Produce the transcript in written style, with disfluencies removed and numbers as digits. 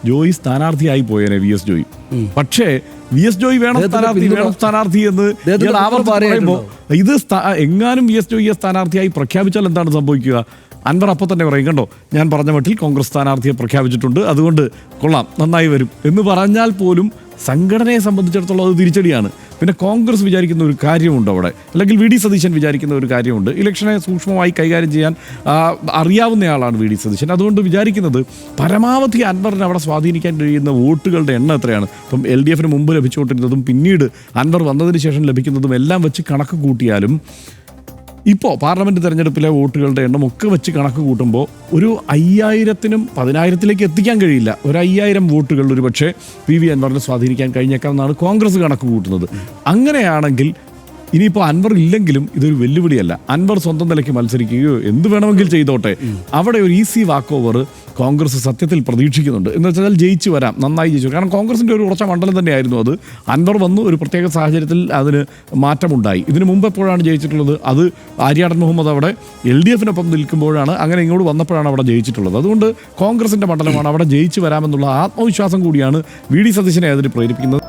ജോയി സ്ഥാനാർത്ഥിയായി പോയേനെ VS ജോയി. പക്ഷേ VS ജോയി വേണം സ്ഥാനാർത്ഥി എന്ന് പറയുമ്പോൾ ഇത് എങ്ങാനും VS ജോയിയെ സ്ഥാനാർത്ഥിയായി പ്രഖ്യാപിച്ചാൽ എന്താണ് സംഭവിക്കുക? അൻവർ അപ്പോൾ തന്നെ പറയും, കണ്ടോ ഞാൻ പറഞ്ഞ മട്ടിൽ കോൺഗ്രസ് സ്ഥാനാർത്ഥിയെ പ്രഖ്യാപിച്ചിട്ടുണ്ട്, അതുകൊണ്ട് കൊള്ളാം, നന്നായി വരും എന്ന് പറഞ്ഞാൽ പോലും സംഘടനയെ സംബന്ധിച്ചിടത്തോളം അത് തിരിച്ചടിയാണ്. പിന്നെ കോൺഗ്രസ് വിചാരിക്കുന്ന ഒരു കാര്യമുണ്ട് അവിടെ, അല്ലെങ്കിൽ VD സതീശൻ വിചാരിക്കുന്ന ഒരു കാര്യമുണ്ട്. ഇലക്ഷനെ സൂക്ഷ്മമായി കൈകാര്യം ചെയ്യാൻ അറിയാവുന്നയാളാണ് VD സതീശൻ. അതുകൊണ്ട് വിചാരിക്കുന്നത് പരമാവധി അൻവറിനെ അവിടെ സ്വാധീനിക്കാൻ കഴിയുന്ന വോട്ടുകളുടെ എണ്ണം എത്രയാണ്. ഇപ്പം LDF മുമ്പ് ലഭിച്ചുകൊണ്ടിരുന്നതും പിന്നീട് അൻവർ വന്നതിന് ശേഷം ലഭിക്കുന്നതും എല്ലാം വെച്ച് കണക്ക് കൂട്ടിയാലും ഇപ്പോൾ പാർലമെൻറ്റ് തെരഞ്ഞെടുപ്പിലെ വോട്ടുകളുടെ എണ്ണം ഒക്കെ വെച്ച് കണക്ക് കൂട്ടുമ്പോൾ ഒരു 5000-നും 10,000-ലേക്ക് എത്തിക്കാൻ കഴിയില്ല. ഒരു 5000 വോട്ടുകൾ ഒരു പക്ഷേ PV അൻവറിനെ സ്വാധീനിക്കാൻ കഴിഞ്ഞേക്കാമെന്നാണ് കോൺഗ്രസ് കണക്ക് കൂട്ടുന്നത്. അങ്ങനെയാണെങ്കിൽ ഇനിയിപ്പോൾ അൻവർ ഇല്ലെങ്കിലും ഇതൊരു വെല്ലുവിളിയല്ല. അൻവർ സ്വന്തം നിലയ്ക്ക് മത്സരിക്കുകയോ എന്ത് വേണമെങ്കിൽ ചെയ്തോട്ടെ, അവിടെ ഒരു ഈസി വാക്ക് ഓവർ കോൺഗ്രസ് സത്യത്തിൽ പ്രതീക്ഷിക്കുന്നുണ്ട്. എന്ന് വെച്ചാൽ ജയിച്ചു വരാം, നന്നായി ജയിച്ചു. കാരണം കോൺഗ്രസിൻ്റെ ഒരു ഉറച്ച മണ്ഡലം തന്നെയായിരുന്നു അത്. അൻവർ വന്നു, ഒരു പ്രത്യേക സാഹചര്യത്തിൽ അതിന് മാറ്റമുണ്ടായി. ഇതിനു മുമ്പ് എപ്പോഴാണ് ജയിച്ചിട്ടുള്ളത്? അത് ആര്യാടൻ മുഹമ്മദ് അവിടെ LDF-നൊപ്പം നിൽക്കുമ്പോഴാണ്, അങ്ങനെ ഇങ്ങോട്ട് വന്നപ്പോഴാണ് അവിടെ ജയിച്ചിട്ടുള്ളത്. അതുകൊണ്ട് കോൺഗ്രസിൻ്റെ മണ്ഡലമാണ്, അവിടെ ജയിച്ചു വരാമെന്നുള്ള ആത്മവിശ്വാസം കൂടിയാണ് VD സതീശനെ അതിന് പ്രേരിപ്പിക്കുന്നത്.